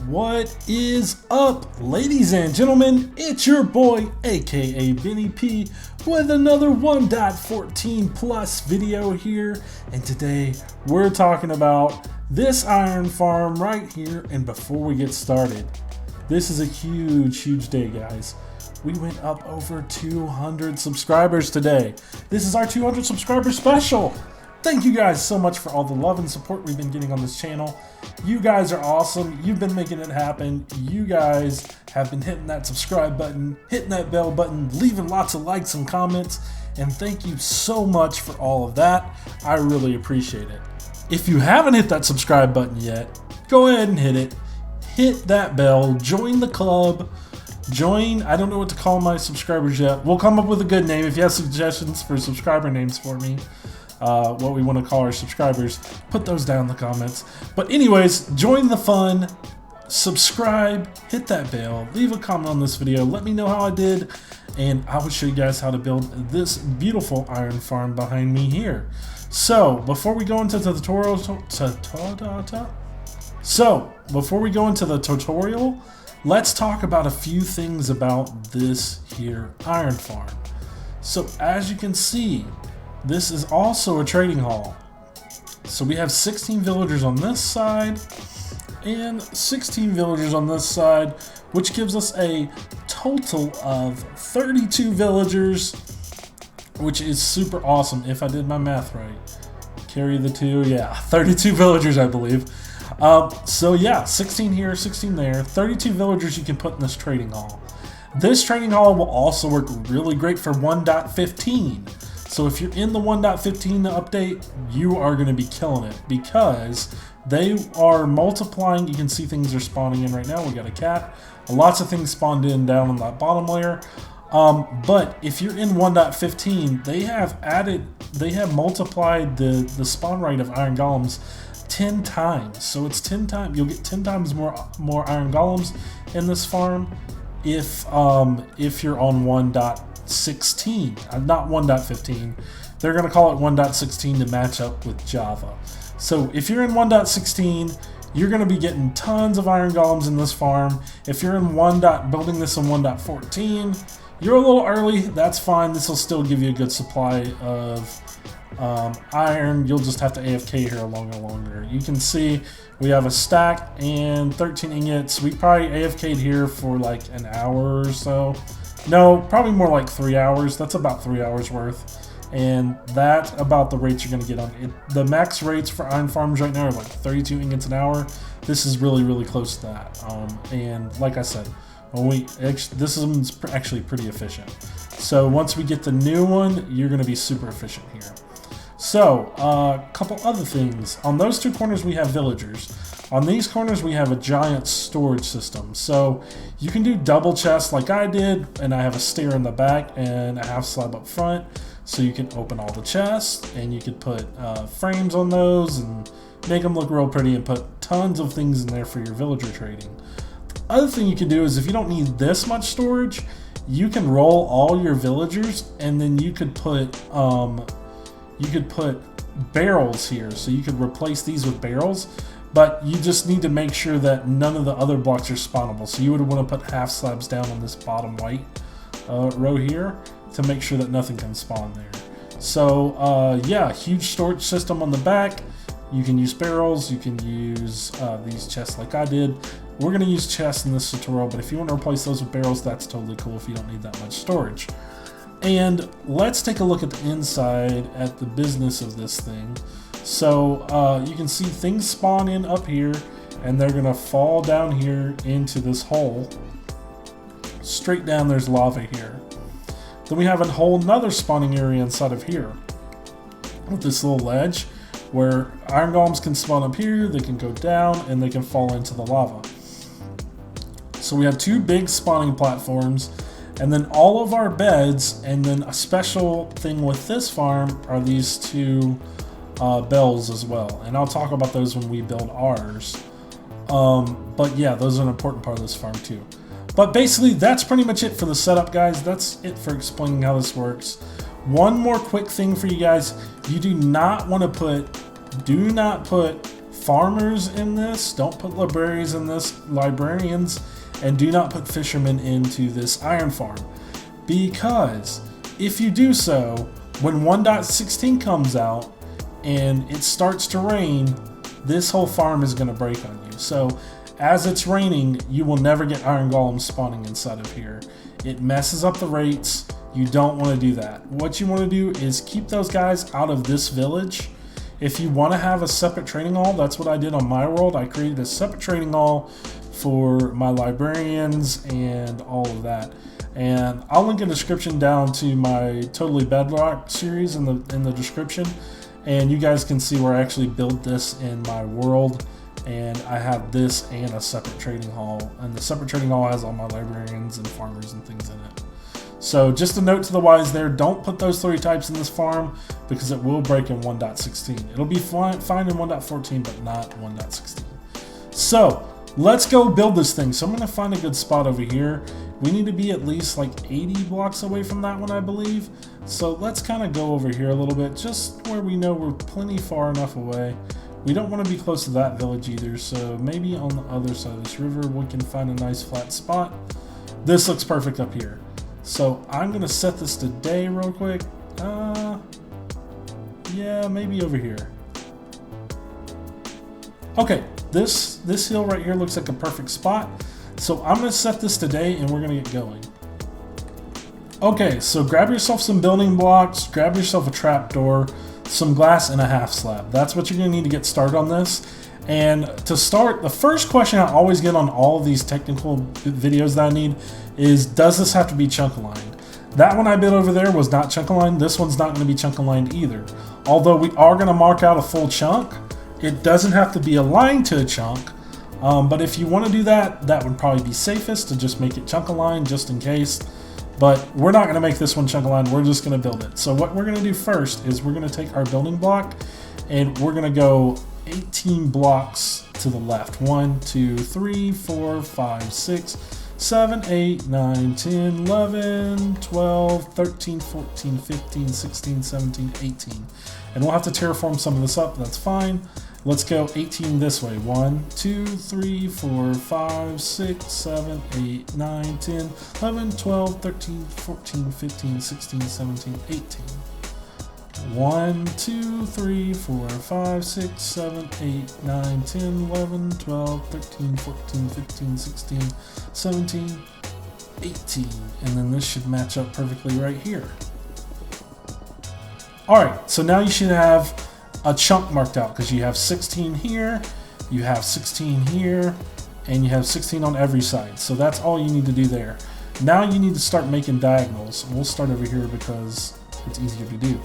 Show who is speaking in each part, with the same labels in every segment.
Speaker 1: What is up, ladies and gentlemen? It's your boy, aka Benny P, with another 1.14 plus video here. And today we're talking about this iron farm right here. And before we get started, this is a huge day, guys. We went up over 200 subscribers today. This is our 200 subscriber special. Thank you guys so much for all the love and support we've been getting on this channel. You guys are awesome. You've been making it happen. You guys have been hitting that subscribe button, hitting that bell button, leaving lots of likes and comments. And thank you so much for all of that. I really appreciate it. If you haven't hit that subscribe button yet, go ahead and hit it. Hit that bell, join the club. Join, I don't know what to call my subscribers yet. We'll come up with a good name. If you have suggestions for subscriber names for me, what we want to call our subscribers, put those down in the comments. But anyways, join the fun, subscribe, hit that bell, leave a comment on this video, let me know how I did, and I will show you guys how to build this beautiful iron farm behind me here. So before we go into the tutorial, let's talk about a few things about this here iron farm. So as you can see, this is also a trading hall. So we have 16 villagers on this side and 16 villagers on this side, which gives us a total of 32 villagers, which is super awesome if I did my math right. Carry the two, yeah, 32 villagers I believe. So yeah, 16 here, 16 there, 32 villagers you can put in this trading hall. This trading hall will also work really great for 1.15. So if you're in the 1.15 update, you are going to be killing it because they are multiplying. You can see things are spawning in right now. We got a cat. Lots of things spawned in down on that bottom layer. But if you're in 1.15, they have multiplied the spawn rate of iron golems 10 times. So it's 10 times. You'll get 10 times more iron golems in this farm if you're on 1.16, not 1.15. They're going to call it 1.16 to match up with Java. So if you're in 1.16, you're going to be getting tons of iron golems in this farm. If you're in building this in 1.14, you're a little early. That's fine. This will still give you a good supply of iron. You'll just have to AFK here a little longer. You can see we have a stack and 13 ingots. We probably AFK'd here for like an hour or so. No, probably more like 3 hours. That's about 3 hours worth. And that's about the rates you're going to get on it. The max rates for iron farms right now are like 32 ingots an hour. This is really close to that. And like I said, this is actually pretty efficient. So once we get the new one, you're going to be super efficient here. So a couple other things. On those two corners we have villagers. On these corners we have a giant storage system. So you can do double chests like I did, and I have a stair in the back and a half slab up front. So you can open all the chests and you can put frames on those and make them look real pretty and put tons of things in there for your villager trading. The other thing you can do is if you don't need this much storage, you can roll all your villagers and then you could put barrels here. So you could replace these with barrels. But you just need to make sure that none of the other blocks are spawnable. So you would want to put half slabs down on this bottom white row here to make sure that nothing can spawn there. So yeah, huge storage system on the back. You can use barrels, you can use these chests like I did. We're going to use chests in this tutorial, but if you want to replace those with barrels, that's totally cool if you don't need that much storage. And let's take a look at the inside at the business of this thing. So you can see things spawn in up here and they're gonna fall down here into this hole. Straight down there's lava here. Then we have a whole nother spawning area inside of here with this little ledge where iron golems can spawn up here, they can go down, and they can fall into the lava. So we have two big spawning platforms, and then all of our beds, and then a special thing with this farm are these two bells as well, and I'll talk about those when we build ours. But yeah, those are an important part of this farm too. But basically that's pretty much it for the setup, guys. That's it for explaining how this works. One more quick thing for you guys: you do not put farmers in this, don't put librarians in this, and do not put fishermen into this iron farm. Because if you do so, when 1.16 comes out and it starts to rain, this whole farm is going to break on you. So as it's raining, you will never get iron golems spawning inside of here. It messes up the rates. You don't want to do that. What you want to do is keep those guys out of this village. If you want to have a separate trading hall, that's what I did on my world. I created a separate trading hall for my librarians and all of that. And I'll link a description down to my Totally Bedrock series in the description. And you guys can see where I actually build this in my world. And I have this and a separate trading hall. And the separate trading hall has all my librarians and farmers and things in it. So just a note to the wise there, don't put those 3 types in this farm because it will break in 1.16. It'll be fine in 1.14, but not 1.16. So let's go build this thing. So I'm going to find a good spot over here. We need to be at least like 80 blocks away from that one, I believe. So let's kind of go over here a little bit, just where we know we're plenty far enough away. We don't want to be close to that village either, so maybe on the other side of this river we can find a nice flat spot. This looks perfect up here. So I'm going to set this to day real quick. Yeah, maybe over here. Okay, this hill right here looks like a perfect spot. So I'm going to set this to day and we're going to get going. Okay, so grab yourself some building blocks, grab yourself a trapdoor, some glass, and a half slab. That's what you're going to need to get started on this. And to start, the first question I always get on all of these technical videos that I need is, does this have to be chunk aligned? That one I built over there was not chunk aligned. This one's not going to be chunk aligned either. Although we are going to mark out a full chunk, it doesn't have to be aligned to a chunk. But if you want to do that, that would probably be safest to just make it chunk aligned just in case. But we're not going to make this one chunk aligned. We're just going to build it. So what we're going to do first is we're going to take our building block and we're going to go 18 blocks to the left. 1, 2, 3, 4, 5, 6, 7, 8, 9, 10, 11, 12, 13, 14, 15, 16, 17, 18. And we'll have to terraform some of this up. That's fine. Let's go 18 this way. 1, 2, 3, 4, 5, 6, 7, 8, 9, 10, 11, 12, 13, 14, 15, 16, 17, 18. 1, 2, 3, 4, 5, 6, 7, 8, 9, 10, 11, 12, 13, 14, 15, 16, 17, 18. And then this should match up perfectly right here. Alright, so now you should have a chunk marked out because you have 16 here, you have 16 here, and you have 16 on every side. So that's all you need to do there. Now you need to start making diagonals. We'll start over here because it's easier to do.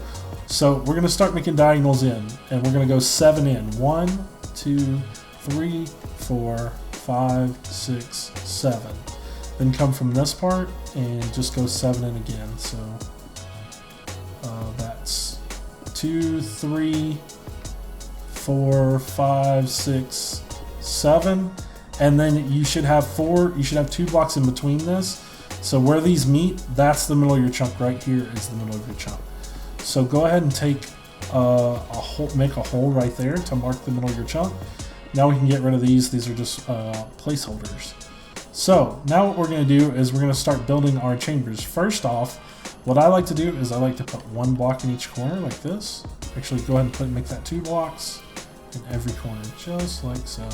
Speaker 1: So we're going to start making diagonals in, and we're going to go 7 in. 1, 2, 3, 4, 5, 6, 7. Then come from this part and just go 7 in again. So that's 2, 3, 4, 5, 6, 7, and then you should have 2 blocks in between this. So where these meet, that's the middle of your chunk. Right here is the middle of your chunk. So go ahead and take make a hole right there to mark the middle of your chunk. Now we can get rid of these. These are just placeholders. So now what we're going to do is we're going to start building our chambers. First off, what I like to do is I like to put 1 block in each corner like this. Actually, go ahead and make that 2 blocks in every corner, just like so.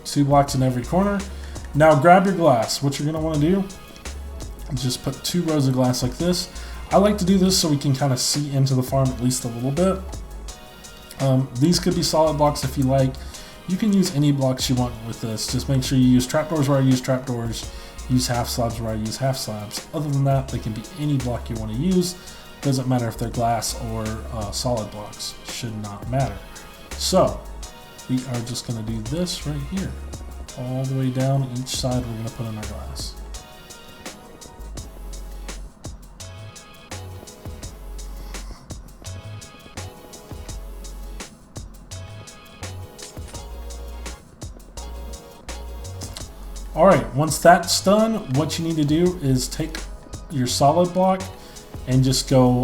Speaker 1: Two blocks in every corner. Now grab your glass. What you're going to want to do is just put 2 rows of glass like this. I like to do this so we can kind of see into the farm at least a little bit. These could be solid blocks if you like. You can use any blocks you want with this. Just make sure you use trapdoors where I use trapdoors. Use half slabs where I use half slabs. Other than that, they can be any block you want to use. Doesn't matter if they're glass or solid blocks. Should not matter. So we are just going to do this right here. All the way down each side we're going to put in our glass. Alright, once that's done, what you need to do is take your solid block and just go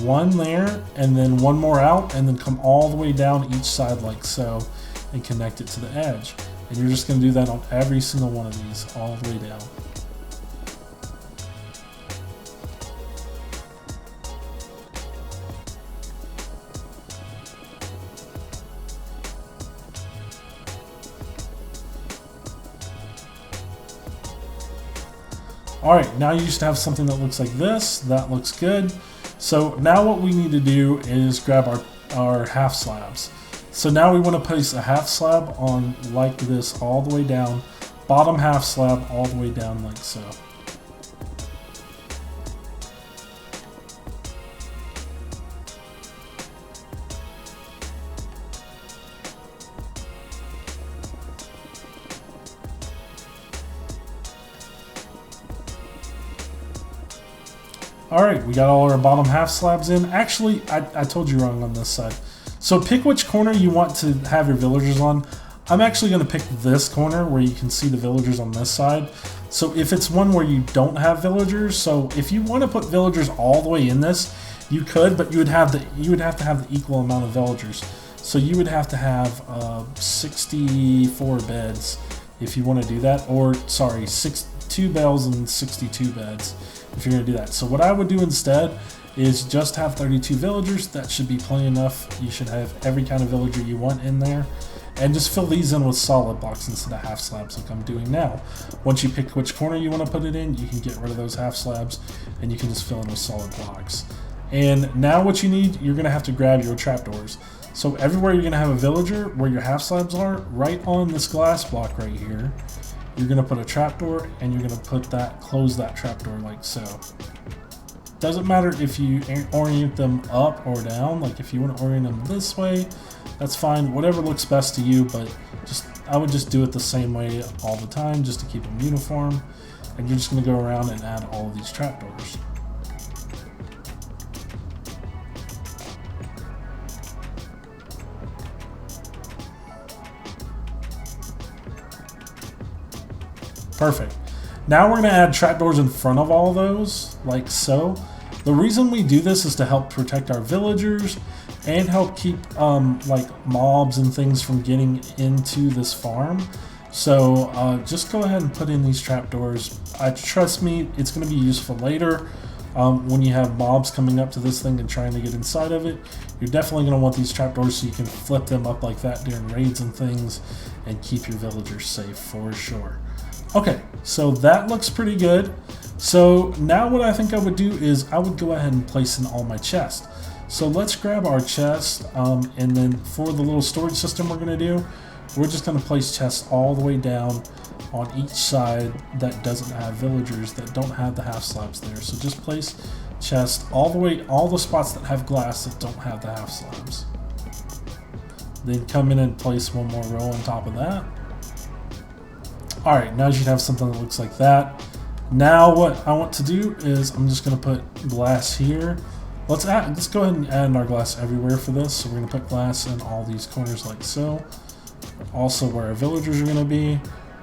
Speaker 1: one there and then one more out, and then come all the way down each side like so and connect it to the edge. And you're just going to do that on every single one of these all the way down. Alright, now you just have something that looks like this. That looks good. So now what we need to do is grab our half slabs. So now we want to place a half slab on like this all the way down. Bottom half slab all the way down like so. Alright, we got all our bottom half slabs in. Actually, I told you wrong on this side. So pick which corner you want to have your villagers on. I'm actually going to pick this corner where you can see the villagers on this side. So if it's one where you don't have villagers, so if you want to put villagers all the way in this, you could, but you would have to have the equal amount of villagers. So you would have to have 64 beds if you want to do that, or sorry, 2 bales and 62 beds if you're going to do that. So what I would do instead is just have 32 villagers. That should be plenty enough. You should have every kind of villager you want in there, and just fill these in with solid blocks instead of half slabs like I'm doing now. Once you pick which corner you want to put it in, you can get rid of those half slabs and you can just fill in with solid blocks. And now what you need, you're going to have to grab your trapdoors. So everywhere you're going to have a villager where your half slabs are, right on this glass block right here, you're going to put a trapdoor, and you're going to put that, close that trapdoor like so. Doesn't matter if you orient them up or down. Like if you want to orient them this way, that's fine. Whatever looks best to you, but I would just do it the same way all the time just to keep them uniform. And you're just going to go around and add all of these trapdoors. Perfect. Now we're going to add trapdoors in front of all those, like so. The reason we do this is to help protect our villagers and help keep like mobs and things from getting into this farm. So just go ahead and put in these trapdoors. Trust me, it's going to be useful later when you have mobs coming up to this thing and trying to get inside of it. You're definitely going to want these trapdoors so you can flip them up like that during raids and things and keep your villagers safe for sure. Okay, so that looks pretty good. So now what I think I would do is I would go ahead and place in all my chests. So let's grab our chest, and then for the little storage system we're going to do, we're just going to place chests all the way down on each side that doesn't have villagers, that don't have the half slabs there. So just place chests all the way, all the spots that have glass that don't have the half slabs. Then come in and place one more row on top of that. Alright, now you should have something that looks like that. Now what I want to do is I'm just going to put glass here. Let's go ahead and add our glass everywhere for this. So we're going to put glass in all these corners like so. Also where our villagers are going to be.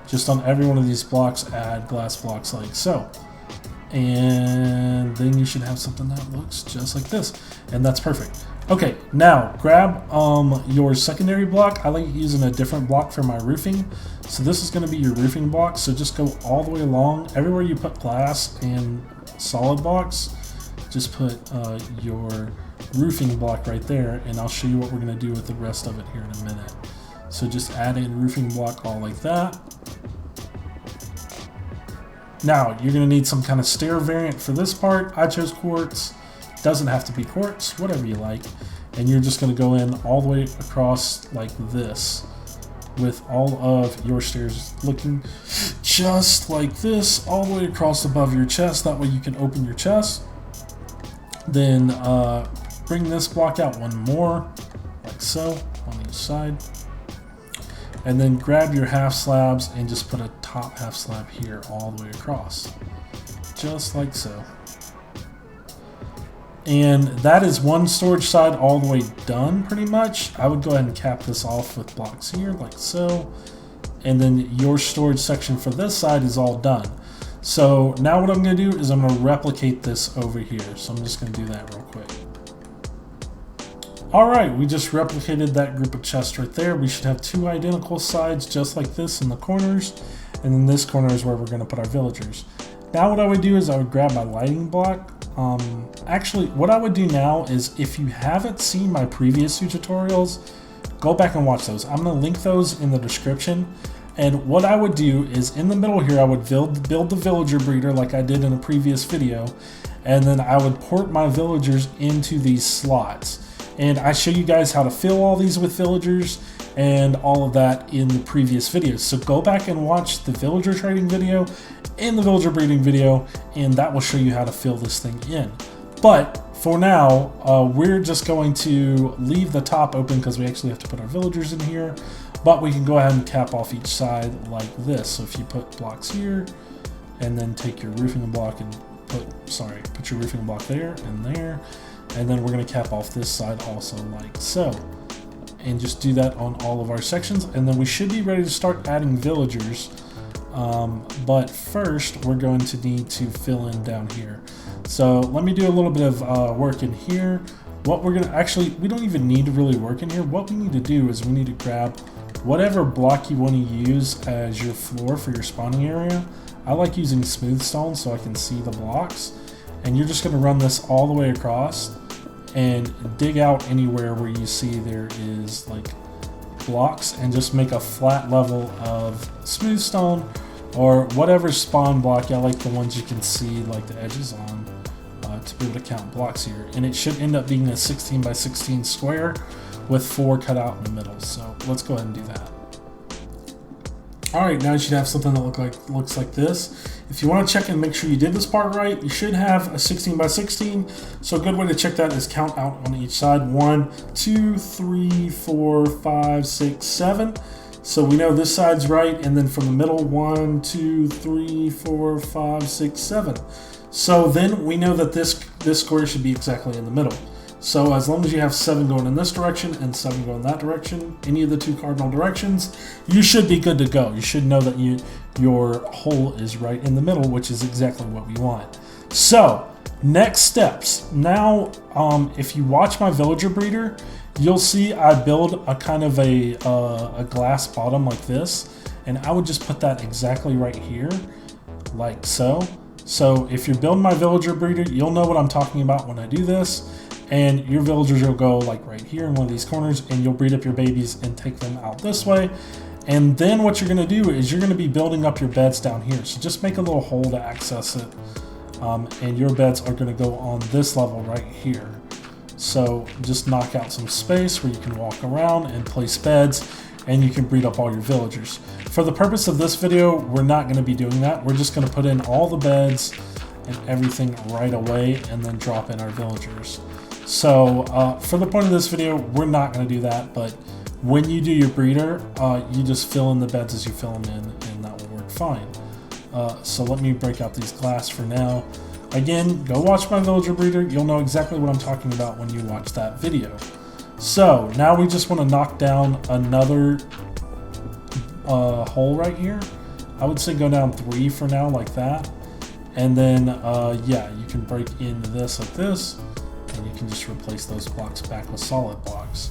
Speaker 1: Just on every one of these blocks, add glass blocks like so. And then you should have something that looks just like this. And that's perfect. Okay, now grab your secondary block. I like using a different block for my roofing. So this is going to be your roofing block. So just go all the way along. Everywhere you put glass and solid blocks, just put your roofing block right there. And I'll show you what we're going to do with the rest of it here in a minute. So just add in roofing block all like that. Now you're going to need some kind of stair variant for this part. I chose quartz. Doesn't have to be quartz, whatever you like. And you're just going to go in all the way across like this with all of your stairs looking just like this all the way across above your chest. That way you can open your chest. Then bring this block out one more like so on each side. And then grab your half slabs and just put a top half slab here all the way across. Just like so. And that is one storage side all the way done pretty much. I would go ahead and cap this off with blocks here like so. And then your storage section for this side is all done. So now what I'm going to do is I'm going to replicate this over here. So I'm just going to do that real quick. Alright, we just replicated that group of chests right there. We should have two identical sides just like this in the corners. And then this corner is where we're going to put our villagers. Now what I would do is I would grab my lighting block. Actually, what I would do now is if you haven't seen my previous two tutorials, go back and watch those. I'm going to link those in the description. And what I would do is in the middle here, I would build the villager breeder like I did in a previous video. And then I would port my villagers into these slots. And I show you guys how to fill all these with villagers and all of that in the previous videos. So go back and watch the villager trading video and the villager breeding video, and that will show you how to fill this thing in. But for now, we're just going to leave the top open because we actually have to put our villagers in here. But we can go ahead and cap off each side like this. So if you put blocks here and then take your roofing block and put your roofing block there and there. And then we're going to cap off this side also like so. And just do that on all of our sections. And then we should be ready to start adding villagers. But first, we're going to need to fill in down here. So let me do a little bit of work in here. What we're going to actually, we don't even need to really work in here. What we need to do is we need to grab whatever block you want to use as your floor for your spawning area. I like using smooth stone so I can see the blocks. And you're just going to run this all the way across and dig out anywhere where you see there is like blocks and just make a flat level of smooth stone or whatever spawn block. I like the ones you can see like the edges on to be able to count blocks here. And it should end up being a 16 by 16 square with 4 cut out in the middle. So let's go ahead and do that. Alright, now you should have something that looks like this. If you want to check and make sure you did this part right, you should have a 16 by 16. So a good way to check that is count out on each side. 1, 2, 3, 4, 5, 6, 7. So we know this side's right, and then from the middle, 1, 2, 3, 4, 5, 6, 7. So then we know that this square should be exactly in the middle. So as long as you have 7 going in this direction and 7 going that direction, any of the 2 cardinal directions, you should be good to go. You should know that your hole is right in the middle, which is exactly what we want. So next steps. Now, if you watch my villager breeder, you'll see I build a kind of a glass bottom like this, and I would just put that exactly right here, like so. So if you're building my villager breeder, you'll know what I'm talking about when I do this. And your villagers will go like right here in one of these corners, and you'll breed up your babies and take them out this way. And then what you're going to do is you're going to be building up your beds down here. So just make a little hole to access it. And your beds are going to go on this level right here. So just knock out some space where you can walk around and place beds, and you can breed up all your villagers. For the purpose of this video, we're not going to be doing that. We're just going to put in all the beds and everything right away and then drop in our villagers. So for the point of this video, we're not going to do that, but when you do your breeder, you just fill in the beds as you fill them in, and that will work fine. So let me break out these glass for now. Again, go watch my villager breeder. You'll know exactly what I'm talking about when you watch that video. So now we just want to knock down another hole right here. I would say go down 3 for now, like that. And then, yeah, you can break into this like this. And you can just replace those blocks back with solid blocks.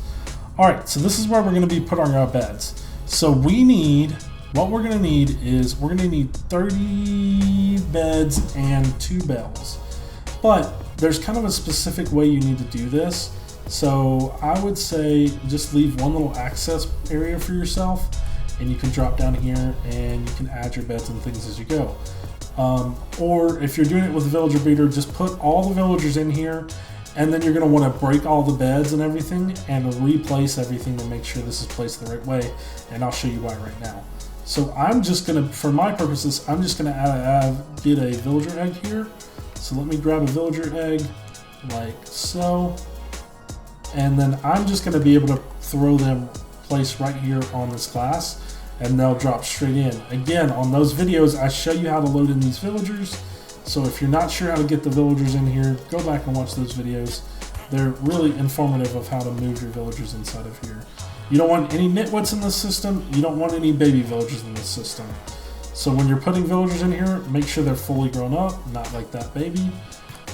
Speaker 1: Alright, so this is where we're going to be putting our beds. So what we're going to need is, we're going to need 30 beds and 2 bells. But there's kind of a specific way you need to do this. So I would say just leave one little access area for yourself, and you can drop down here and you can add your beds and things as you go. Or if you're doing it with a villager breeder, just put all the villagers in here. And then you're going to want to break all the beds and everything and replace everything to make sure this is placed the right way. And I'll show you why right now. So I'm just going to, for my purposes, I'm just going to get a villager egg here. So let me grab a villager egg like so. And then I'm just going to be able to throw them placed right here on this glass, and they'll drop straight in. Again, on those videos, I show you how to load in these villagers. So if you're not sure how to get the villagers in here, go back and watch those videos. They're really informative of how to move your villagers inside of here. You don't want any nitwits in this system. You don't want any baby villagers in this system. So when you're putting villagers in here, make sure they're fully grown up, not like that baby.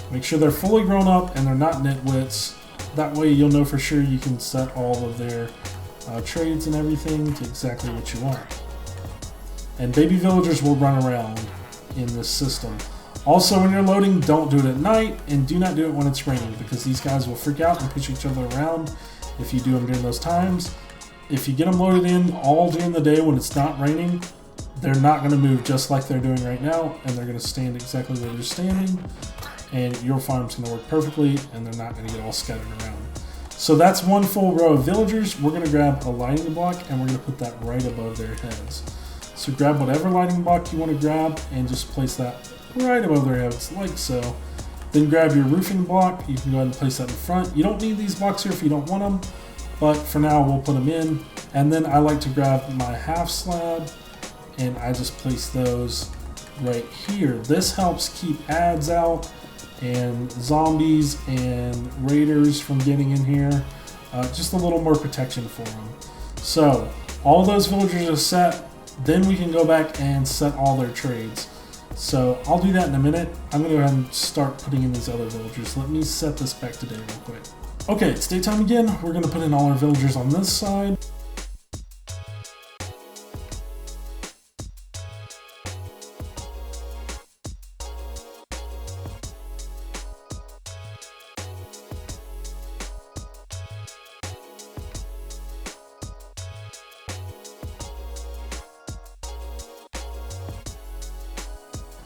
Speaker 1: Make sure they're fully grown up and they're not nitwits. That way you'll know for sure you can set all of their trades and everything to exactly what you want. And baby villagers will run around in this system. Also, when you're loading, don't do it at night, and do not do it when it's raining, because these guys will freak out and push each other around if you do them during those times. If you get them loaded in all during the day when it's not raining, they're not going to move just like they're doing right now, and they're going to stand exactly where they're standing, and your farm's going to work perfectly, and they're not going to get all scattered around. So that's one full row of villagers. We're going to grab a lighting block, and we're going to put that right above their heads. So grab whatever lighting block you want to grab, and just place that right above their heads, like so. Then grab your roofing block. You can go ahead and place that in front. You don't need these blocks here if you don't want them, but for now we'll put them in. And then I like to grab my half slab, and I just place those right here. This helps keep ads out and zombies and raiders from getting in here. Just a little more protection for them. So all those villagers are set. Then we can go back and set all their trades. So I'll do that in a minute. I'm going to go ahead and start putting in these other villagers. Let me set this back to day real quick. Okay, it's daytime again. We're going to put in all our villagers on this side.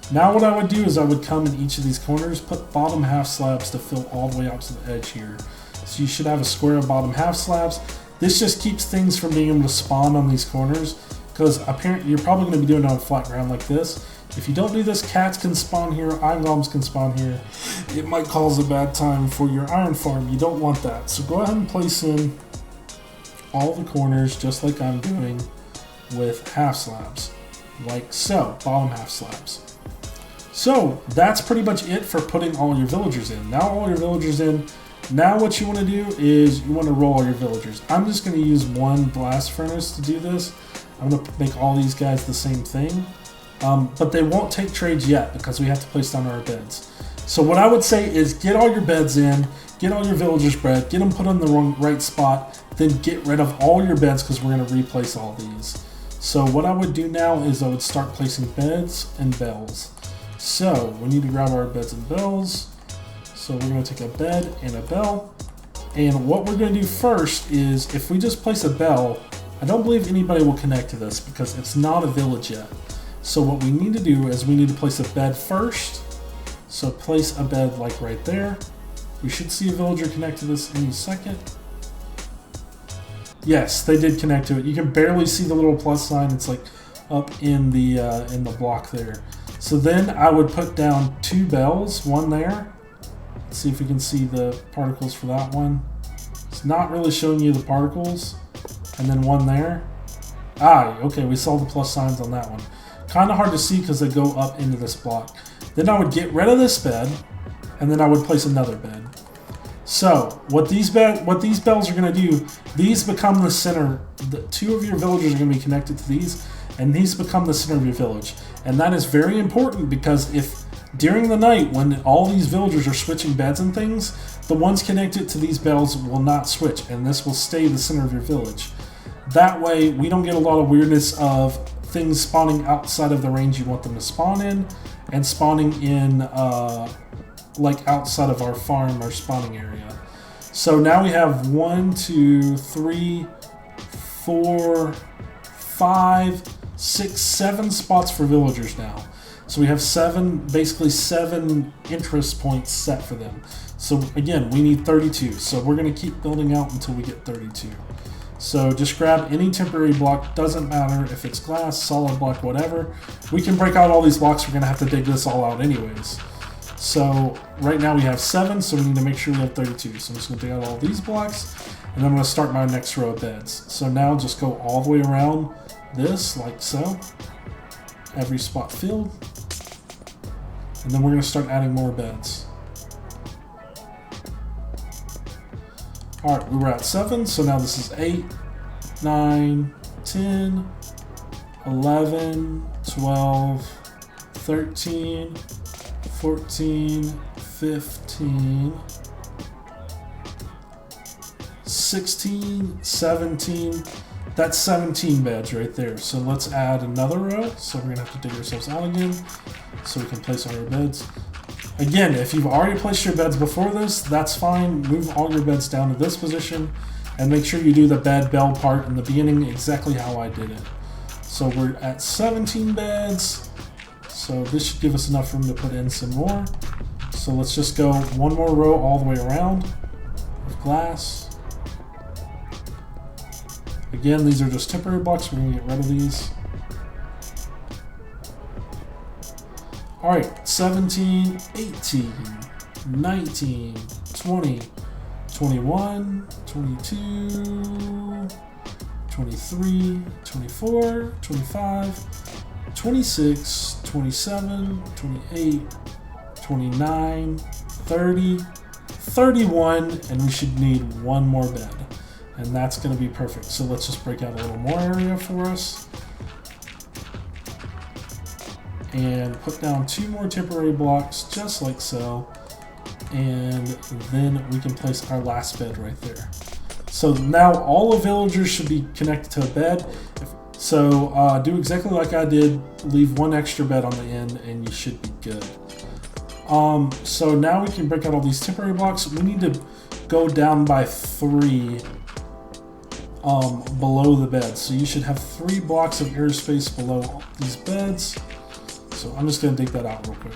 Speaker 1: Now what I would do is I would come in each of these corners, put bottom half slabs to fill all the way out to the edge here. So you should have a square of bottom half slabs. This just keeps things from being able to spawn on these corners, because apparently you're probably going to be doing it on flat ground like this. If you don't do this, cats can spawn here, iron golems can spawn here. It might cause a bad time for your iron farm. You don't want that. So go ahead and place in all the corners just like I'm doing with half slabs, like so, bottom half slabs. So that's pretty much it for putting all your villagers in. Now all your villagers in, now what you want to do is you want to roll all your villagers. I'm just going to use one blast furnace to do this. I'm going to make all these guys the same thing. But they won't take trades yet because we have to place down our beds. So what I would say is get all your beds in, get all your villagers bred, get them put in the right spot, then get rid of all your beds because we're going to replace all these. So what I would do now is I would start placing beds and bells. So we need to grab our beds and bells. So we're going to take a bed and a bell. And what we're going to do first is if we just place a bell, I don't believe anybody will connect to this because it's not a village yet. So what we need to do is we need to place a bed first. So place a bed like right there. We should see a villager connect to this any second. Yes, they did connect to it. You can barely see the little plus sign. It's like up in the block there. So then I would put down two bells, one there. Let's see if we can see the particles for that one. It's not really showing you the particles. And then one there. Ah, okay, we saw the plus signs on that one. Kind of hard to see because they go up into this block. Then I would get rid of this bed, and then I would place another bed. So what these bells are going to do, these become the center. Two of your villagers are going to be connected to these, and these become the center of your village. And that is very important because if during the night when all these villagers are switching beds and things, the ones connected to these bells will not switch, and this will stay the center of your village. That way we don't get a lot of weirdness of things spawning outside of the range you want them to spawn in, and spawning in like outside of our farm or spawning area. So now we have 1, 2, 3, 4, 5, 6, 7 spots for villagers now. So we have basically seven interest points set for them. So again, we need 32. So we're going to keep building out until we get 32. So just grab any temporary block, doesn't matter if it's glass, solid block, whatever. We can break out all these blocks, we're going to have to dig this all out anyways. So right now we have 7, so we need to make sure we have 32. So I'm just going to dig out all these blocks, and I'm going to start my next row of beds. So now just go all the way around this, like so. Every spot filled. And then we're going to start adding more beds. Alright, we were at 7, so now this is 8, 9, 10, 11, 12, 13, 14, 15, 16, 17. That's 17 beds right there. So let's add another row. So we're gonna have to dig ourselves out again so we can place all our beds. Again, if you've already placed your beds before this, that's fine. Move all your beds down to this position and make sure you do the bed bell part in the beginning exactly how I did it. So we're at 17 beds. So this should give us enough room to put in some more. So let's just go one more row all the way around with glass. Again, these are just temporary blocks. We're going to get rid of these. Alright, 17, 18, 19, 20, 21, 22, 23, 24, 25, 26, 27, 28, 29, 30, 31, and we should need one more bed. And that's going to be perfect. So let's just break out a little more area for us. And put down 2 more temporary blocks, just like so. And then we can place our last bed right there. So now all the villagers should be connected to a bed. So do exactly like I did. Leave 1 extra bed on the end and you should be good. So now we can break out all these temporary blocks. We need to go down by 3 below the bed. So you should have 3 blocks of airspace below these beds. So I'm just going to dig that out real quick.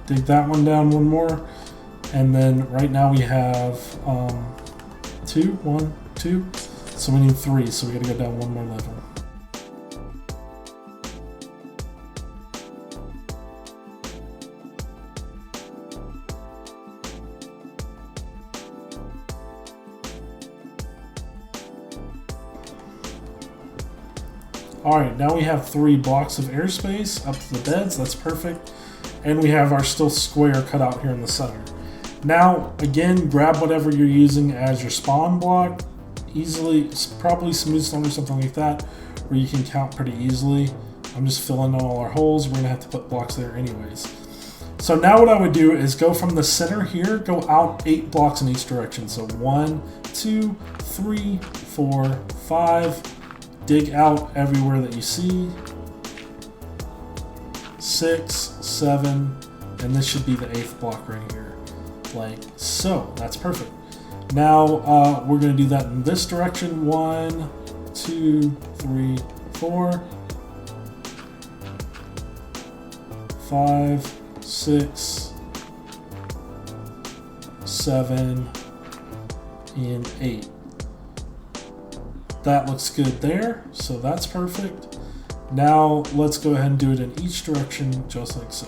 Speaker 1: Dig that one down one more. And then right now we have 2, 1, 2. So we need 3, so we got to go down 1 more level. Alright, now we have 3 blocks of airspace up to the beds. That's perfect. And we have our still square cut out here in the center. Now, again, grab whatever you're using as your spawn block. Easily, probably smooth stone or something like that, where you can count pretty easily. I'm just filling in all our holes. We're going to have to put blocks there anyways. So now what I would do is go from the center here, go out 8 blocks in each direction. So 1, 2, 3, 4, 5. Dig out everywhere that you see. 6, 7, and this should be the 8th block right here. Like so. That's perfect. Now we're going to do that in this direction. 1, 2, 3, 4, 5, 6, 7, and 8. That looks good there, so that's perfect. Now let's go ahead and do it in each direction, just like so.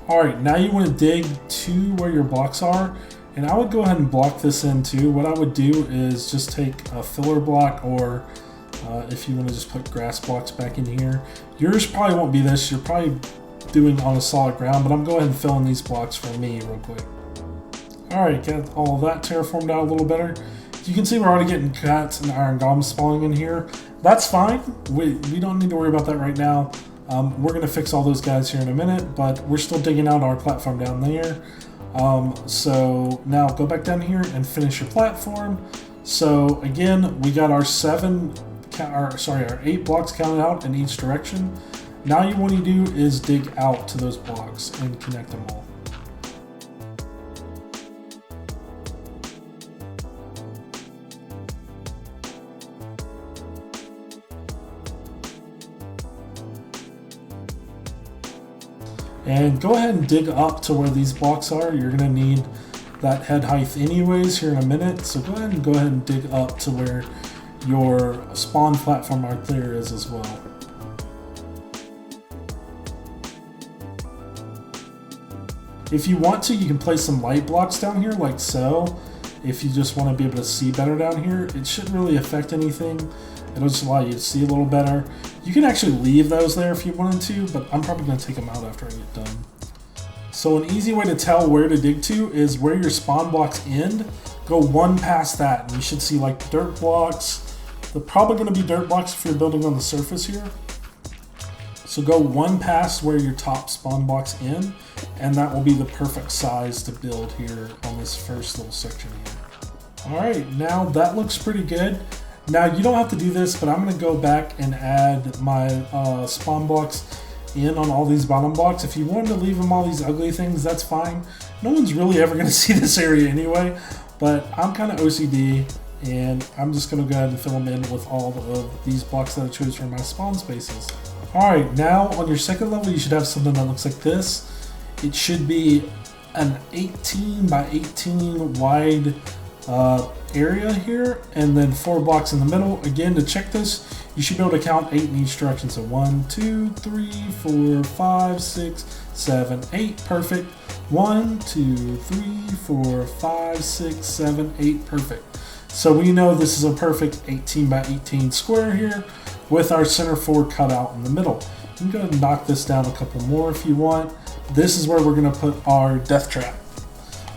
Speaker 1: Alright, now you want to dig to where your blocks are, and I would go ahead and block this in too. What I would do is just take a filler block, or if you want to just put grass blocks back in here. Yours probably won't be this, you're probably doing on a solid ground, but I'm going ahead and filling these blocks for me real quick. Alright, got all of that terraformed out a little better. You can see we're already getting cats and iron golems spawning in here. That's fine, we don't need to worry about that right now. We're going to fix all those guys here in a minute, but we're still digging out our platform down there. So now go back down here and finish your platform. So again, we got our 8 blocks counted out in each direction. Now you want to do is dig out to those blocks and connect them all. And go ahead and dig up to where these blocks are. You're going to need that head height anyways here in a minute, so go ahead and dig up to where your spawn platform right there is as well. If you want to, you can place some light blocks down here like so. If you just want to be able to see better down here, it shouldn't really affect anything. It'll just allow you to see a little better. You can actually leave those there if you wanted to, but I'm probably going to take them out after I get done. So an easy way to tell where to dig to is where your spawn blocks end. Go one past that, and you should see like dirt blocks. They're probably going to be dirt blocks if you're building on the surface here. So go one past where your top spawn blocks end, and that will be the perfect size to build here on this first little section here. Alright, now that looks pretty good. Now you don't have to do this, but I'm going to go back and add my spawn blocks in on all these bottom blocks. If you wanted to leave them all these ugly things, that's fine. No one's really ever going to see this area anyway, but I'm kind of OCD, and I'm just going to go ahead and fill them in with all of these blocks that I chose for my spawn spaces. Alright, now on your second level you should have something that looks like this. It should be an 18 by 18 wide area here, and then 4 blocks in the middle. Again, to check this, you should be able to count 8 in each direction. So 1, 2, 3, 4, 5, 6, 7, 8. Perfect. 1, 2, 3, 4, 5, 6, 7, 8. Perfect. So we know this is a perfect 18 by 18 square here with our center 4 cut out in the middle. You can go ahead and knock this down a couple more if you want. This is where we're going to put our death trap,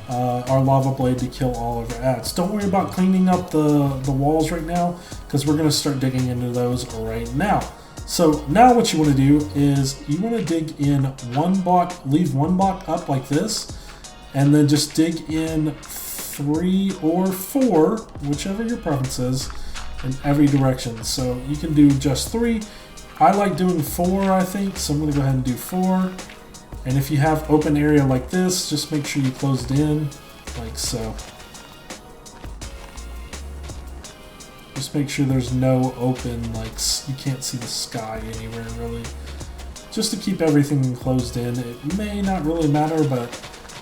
Speaker 1: our lava blade to kill all of our ads. Don't worry about cleaning up the walls right now, because we're going to start digging into those right now. So now what you want to do is you want to dig in 1 block, leave 1 block up like this, and then just dig in 3 or 4, whichever your preference is, in every direction. So you can do just 3. I like doing 4, I think, so I'm going to go ahead and do 4. And if you have open area like this, just make sure you close it in like so. Just make sure there's no open, like you can't see the sky anywhere really. Just to keep everything closed in. It may not really matter, but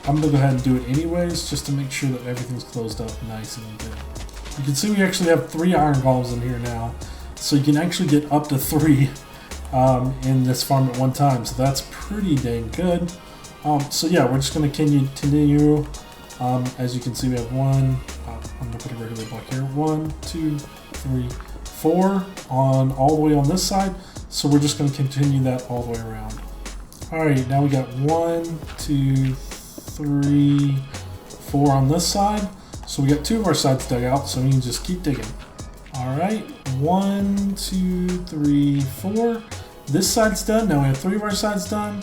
Speaker 1: I'm going to go ahead and do it anyways, just to make sure that everything's closed up nice and good. You can see we actually have 3 iron golems in here now, so you can actually get up to 3 in this farm at one time, so that's pretty dang good. So yeah, we're just going to continue. As you can see, we have 1, I'm going to put a regular block here, 1, 2, 3, 4 on all the way on this side, so we're just going to continue that all the way around. Alright, now we got 1, 2, 3, 4 on this side. So we got 2 of our sides dug out, so we can just keep digging. Alright, 1, 2, 3, 4. This side's done. Now we have 3 of our sides done.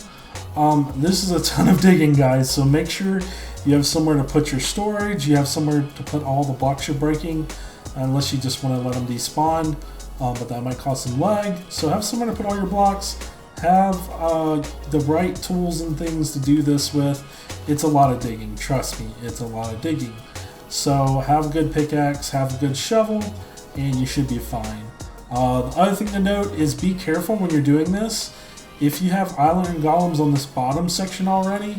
Speaker 1: This is a ton of digging, guys, so make sure you have somewhere to put your storage, you have somewhere to put all the blocks you're breaking, unless you just want to let them despawn, but that might cause some lag. So have somewhere to put all your blocks, have the right tools and things to do this with. It's a lot of digging, trust me, it's a lot of digging. So have a good pickaxe, have a good shovel, and you should be fine. The other thing to note is be careful when you're doing this. If you have iron golems on this bottom section already,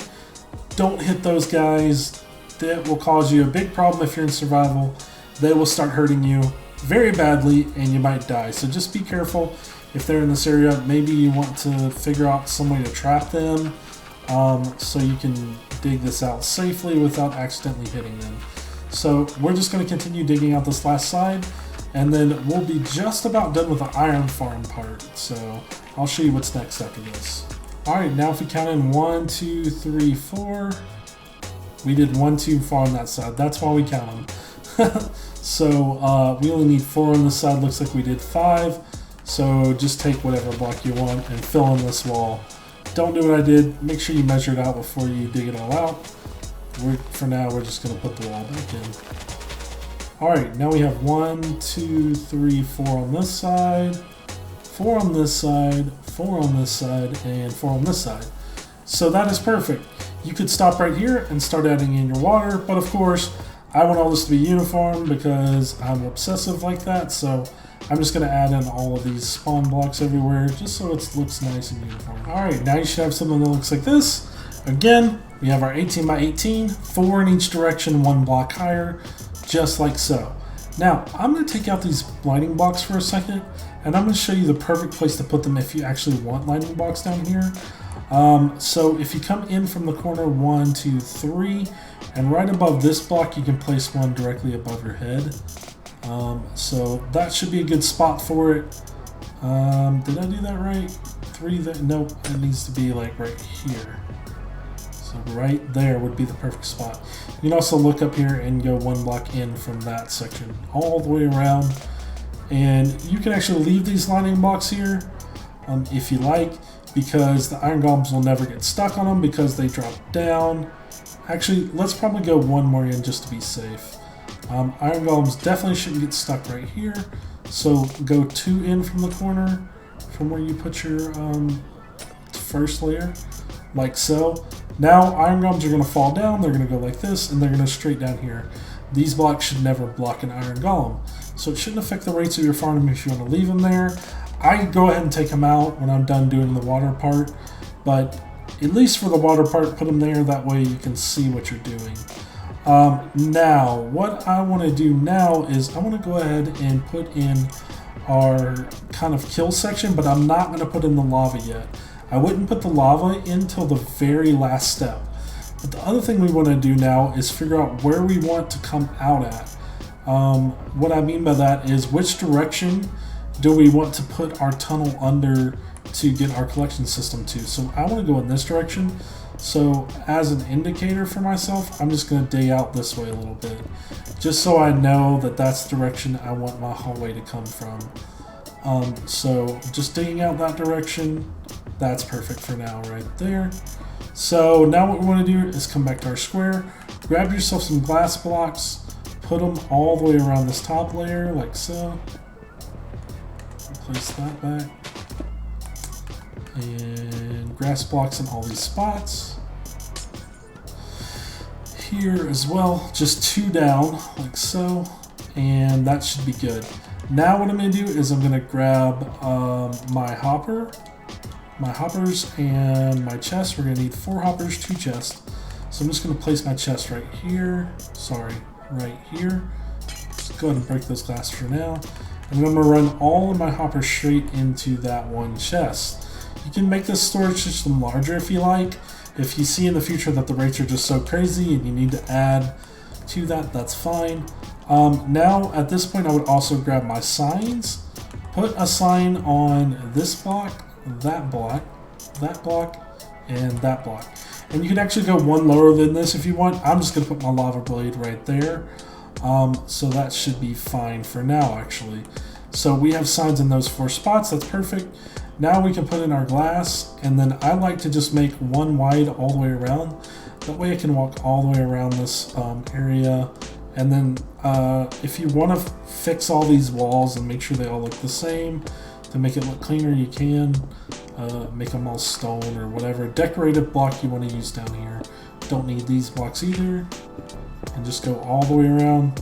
Speaker 1: don't hit those guys. That will cause you a big problem if you're in survival. They will start hurting you very badly and you might die. So just be careful if they're in this area. Maybe you want to figure out some way to trap them so you can dig this out safely without accidentally hitting them. So we're just going to continue digging out this last side, and then we'll be just about done with the iron farm part. So I'll show you what's next after this. Alright, now if we count in 1, 2, 3, 4, we did 1, 2, 4 on that side. That's why we count them. So we only need 4 on this side. Looks like we did 5. So just take whatever block you want and fill in this wall. Don't do what I did. Make sure you measure it out before you dig it all out. For now, we're just going to put the wall back in. Alright, now we have 1, 2, 3, 4 on this side, 4 on this side, 4 on this side, and 4 on this side. So that is perfect. You could stop right here and start adding in your water, but of course, I want all this to be uniform because I'm obsessive like that, so I'm just going to add in all of these spawn blocks everywhere just so it looks nice and uniform. Alright, now you should have something that looks like this. Again, We have our 18 by 18, 4 in each direction, 1 block higher, just like so. Now, I'm going to take out these lighting blocks for a second, and I'm going to show you the perfect place to put them if you actually want lighting blocks down here. So if you come in from the corner 1, 2, 3, and right above this block, you can place one directly above your head. So that should be a good spot for it. Did I do that right? 3 there? Nope, it needs to be like right here. So right there would be the perfect spot. You can also look up here and go 1 block in from that section all the way around. And you can actually leave these lighting blocks here if you like, because the iron golems will never get stuck on them because they drop down. Actually, let's probably go 1 more in just to be safe. Iron golems definitely shouldn't get stuck right here. So go 2 in from the corner from where you put your first layer, like so. Now iron golems are going to fall down, they're going to go like this, and they're going to straight down here. These blocks should never block an iron golem, so it shouldn't affect the rates of your farm if you want to leave them there. I go ahead and take them out when I'm done doing the water part, but at least for the water part, put them there, that way you can see what you're doing. Now, what I want to do now is I want to go ahead and put in our kind of kill section, but I'm not going to put in the lava yet. I wouldn't put the lava in until the very last step. But the other thing we want to do now is figure out where we want to come out at. What I mean by that is which direction do we want to put our tunnel under to get our collection system to. So I want to go in this direction. So as an indicator for myself, I'm just going to dig out this way a little bit, just so I know that that's the direction I want my hallway to come from. So just digging out that direction, that's perfect for now right there. So now what we want to do is come back to our square, grab yourself some glass blocks, put them all the way around this top layer like so. Place that back. And grass blocks in all these spots. Here as well, just 2 down like so, and that should be good. Now what I'm going to do is I'm going to grab my hoppers and my chest. We're going to need 4 hoppers, 2 chests. So I'm just going to place my chest right here. Sorry, right here. Just go ahead and break those glass for now. And then I'm going to run all of my hoppers straight into that one chest. You can make this storage system larger if you like. If you see in the future that the rates are just so crazy and you need to add to that, that's fine. Now at this point I would also grab my signs, put a sign on this block, that block, that block, and that block. And you can actually go 1 lower than this if you want. I'm just going to put my lava blade right there. So that should be fine for now actually. So we have signs in those 4 spots, that's perfect. Now we can put in our glass, and then I like to just make 1 wide all the way around. That way I can walk all the way around this area. And then if you want to fix all these walls and make sure they all look the same, to make it look cleaner, you can. Make them all stone or whatever decorative block you want to use down here. Don't need these blocks either. And just go all the way around.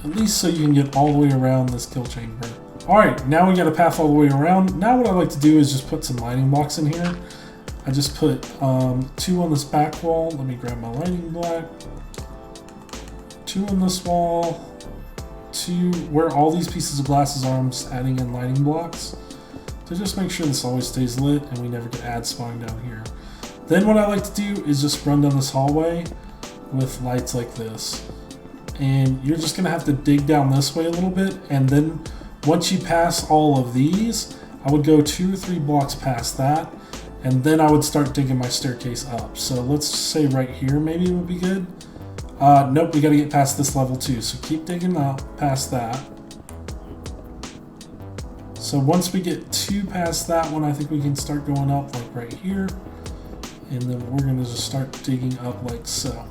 Speaker 1: At least so you can get all the way around this kill chamber. Alright, now we got a path all the way around. Now what I like to do is just put some lighting blocks in here. I just put 2 on this back wall. Let me grab my lighting block. 2 on this wall. 2 where all these pieces of glasses are. I'm just adding in lighting blocks to just make sure this always stays lit and we never get ads spawning down here. Then what I like to do is just run down this hallway with lights like this. And you're just gonna have to dig down this way a little bit, and then once you pass all of these, I would go 2 or 3 blocks past that, and then I would start digging my staircase up. So let's say right here maybe would be good. Nope, we gotta get past this level too, so keep digging up past that. So once we get 2 past that one, I think we can start going up like right here, and then we're gonna just start digging up like so.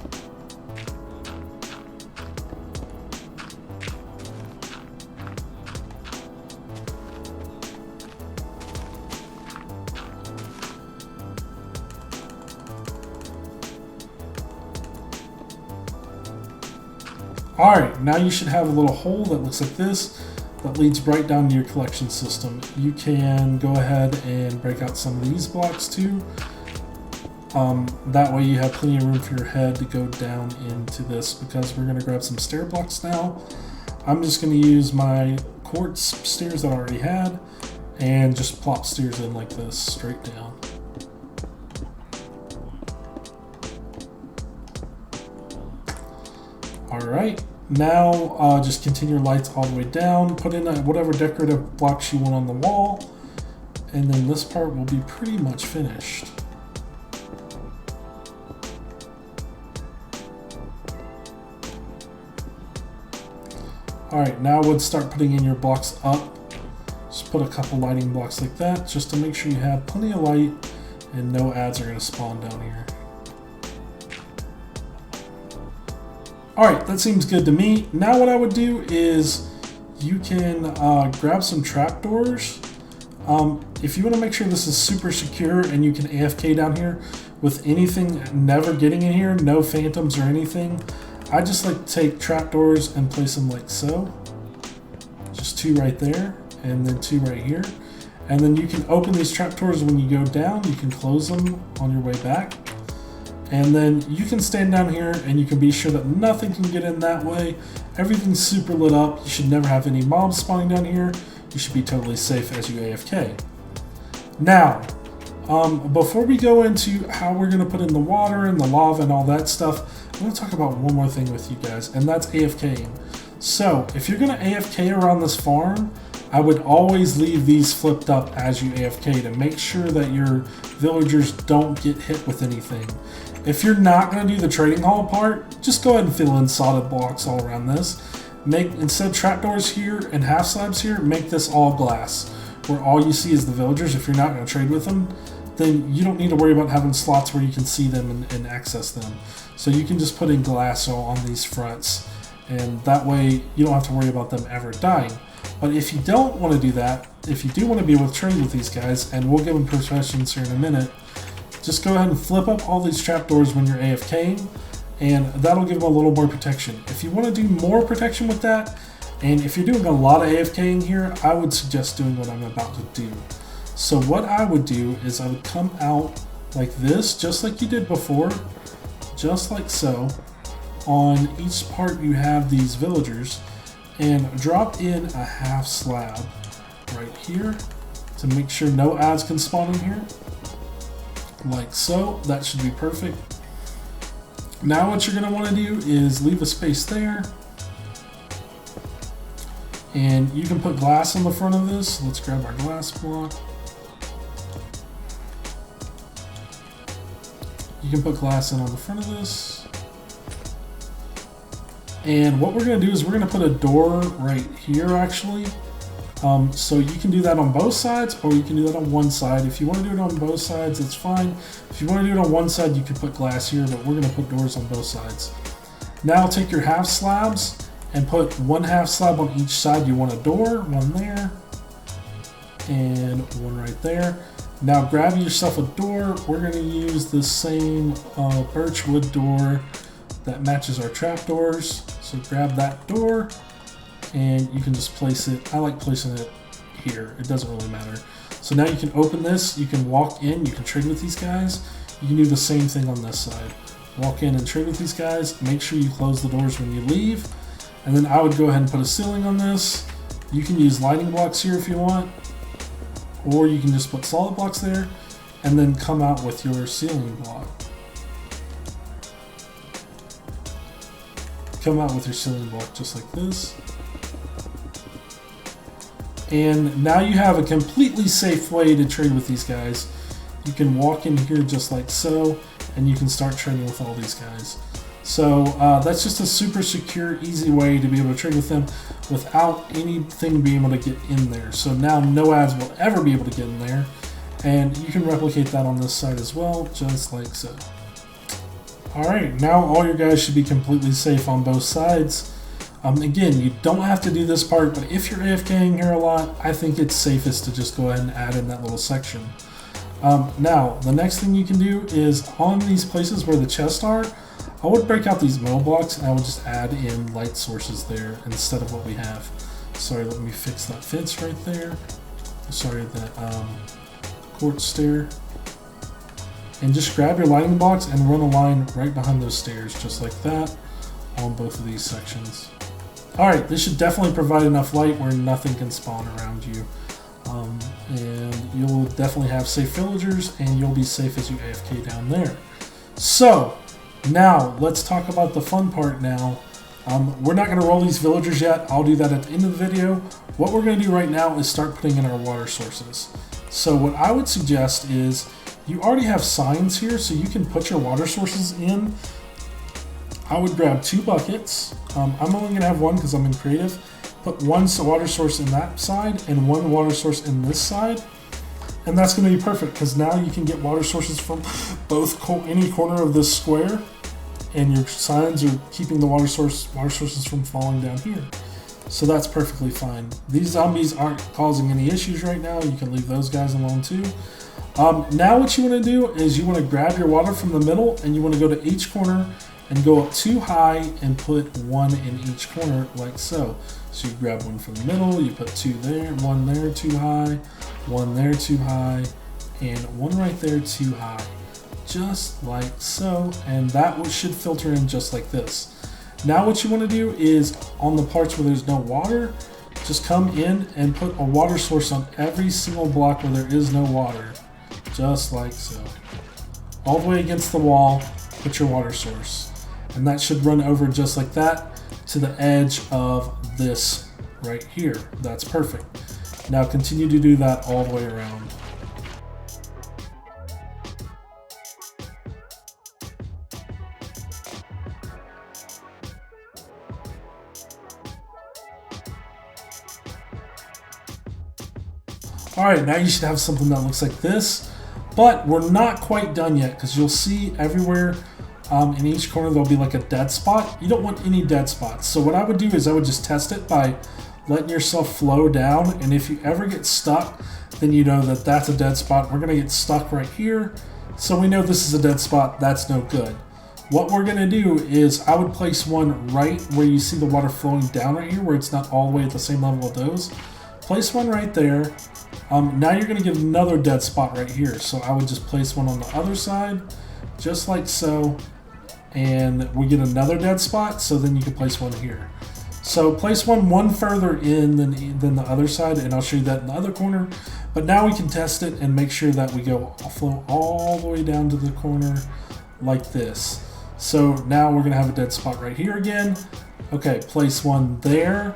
Speaker 1: Alright, now you should have a little hole that looks like this that leads right down to your collection system. You can go ahead and break out some of these blocks too. That way you have plenty of room for your head to go down into this, because we're going to grab some stair blocks now. I'm just going to use my quartz stairs that I already had and just plop stairs in like this, straight down. Alright, now just continue your lights all the way down, put in whatever decorative blocks you want on the wall, and then this part will be pretty much finished. Alright, now I would start putting in your blocks up. Just put a couple lighting blocks like that, just to make sure you have plenty of light and no ads are going to spawn down here. Alright, that seems good to me. Now what I would do is you can grab some trapdoors. If you want to make sure this is super secure and you can AFK down here with anything never getting in here, no phantoms or anything, I just like to take trapdoors and place them like so. Just 2 right there, and then 2 right here. And then you can open these trapdoors when you go down. You can close them on your way back. And then you can stand down here and you can be sure that nothing can get in that way. Everything's super lit up. You should never have any mobs spawning down here. You should be totally safe as you AFK. Now, before we go into how we're going to put in the water and the lava and all that stuff, I'm going to talk about one more thing with you guys, and that's AFKing. So, if you're going to AFK around this farm, I would always leave these flipped up as you AFK to make sure that your villagers don't get hit with anything. If you're not going to do the trading hall part, just go ahead and fill in solid blocks all around this. Instead of trapdoors here and half slabs here, make this all glass, where all you see is the villagers. If you're not going to trade with them, then you don't need to worry about having slots where you can see them and access them. So you can just put in glass on these fronts, and that way you don't have to worry about them ever dying. But if you don't want to do that, if you do want to be able to trade with these guys, and we'll give them professions here in a minute, just go ahead and flip up all these trapdoors when you're AFKing, and that'll give them a little more protection. If you want to do more protection with that, and if you're doing a lot of AFKing here, I would suggest doing what I'm about to do. So what I would do is I would come out like this, just like you did before, just like so. On each part you have these villagers, and drop in a half slab right here to make sure no ads can spawn in here, like so. That should be perfect. Now what you're going to want to do is leave a space there, and you can put glass on the front of this. Let's grab our glass block. You can put glass in on the front of this. And what we're going to do is we're going to put a door right here, actually. So you can do that on both sides, or you can do that on one side. If you want to do it on both sides, that's fine. If you want to do it on one side, you can put glass here, but we're going to put doors on both sides. Now take your half slabs and put one half slab on each side. You want a door, one there, and one right there. Now grab yourself a door. We're going to use the same birchwood door that matches our trapdoors. So grab that door, and you can just place it. I like placing it here. It doesn't really matter. So now you can open this. You can walk in. You can trade with these guys. You can do the same thing on this side. Walk in and trade with these guys. Make sure you close the doors when you leave. And then I would go ahead and put a ceiling on this. You can use lighting blocks here if you want, or you can just put solid blocks there and then come out with your ceiling block. Come out with your ceiling block just like this. And now you have a completely safe way to trade with these guys. You can walk in here just like so, and you can start trading with all these guys. So that's just a super secure, easy way to be able to trade with them without anything being able to get in there. So now no ads will ever be able to get in there. And you can replicate that on this side as well, just like so. Alright, now all your guys should be completely safe on both sides. Again, you don't have to do this part, but if you're AFKing here a lot, I think it's safest to just go ahead and add in that little section. Now, the next thing you can do is on these places where the chests are, I would break out these metal blocks and I would just add in light sources there instead of what we have. Sorry, let me fix that fence right there. Sorry, that quartz stair. and just grab your lighting box and run a line right behind those stairs, just like that, on both of these sections. Alright, this should definitely provide enough light where nothing can spawn around you. And you'll definitely have safe villagers, and you'll be safe as you AFK down there. So, now, let's talk about the fun part now. We're not going to roll these villagers yet. I'll do that at the end of the video. What we're going to do right now is start putting in our water sources. So what I would suggest is, you already have signs here, so you can put your water sources in. I would grab 2 buckets. I'm only going to have one because I'm in creative. Put one water source in that side and one water source in this side. And that's going to be perfect because now you can get water sources from any corner of this square. And your signs are keeping the water sources from falling down here. So that's perfectly fine. These zombies aren't causing any issues right now. You can leave those guys alone too. Now what you want to do is you want to grab your water from the middle and you want to go to each corner and go up 2 high and put 1 in each corner like so. So you grab one from the middle, you put 2 there, 1 there 2 high, 1 there 2 high, and 1 right there 2 high. Just like so, and that should filter in just like this. Now what you want to do is on the parts where there's no water, just come in and put a water source on every single block where there is no water. Just like so. All the way against the wall, put your water source. And that should run over just like that to the edge of this right here. That's perfect. Now continue to do that all the way around. Alright, now you should have something that looks like this, but we're not quite done yet because you'll see everywhere in each corner there'll be like a dead spot. You don't want any dead spots. So what I would do is I would just test it by letting yourself flow down, and if you ever get stuck, then you know that that's a dead spot. We're going to get stuck right here, so we know this is a dead spot. That's no good. What we're going to do is I would place one right where you see the water flowing down right here, where it's not all the way at the same level of those. Place one right there. Now you're going to get another dead spot right here, so I would just place one on the other side, just like so, and we get another dead spot, so then you can place one here. So place one further in than the other side, and I'll show you that in the other corner. But now we can test it and make sure that we flow all the way down to the corner like this. So now we're going to have a dead spot right here again. Okay, place one there,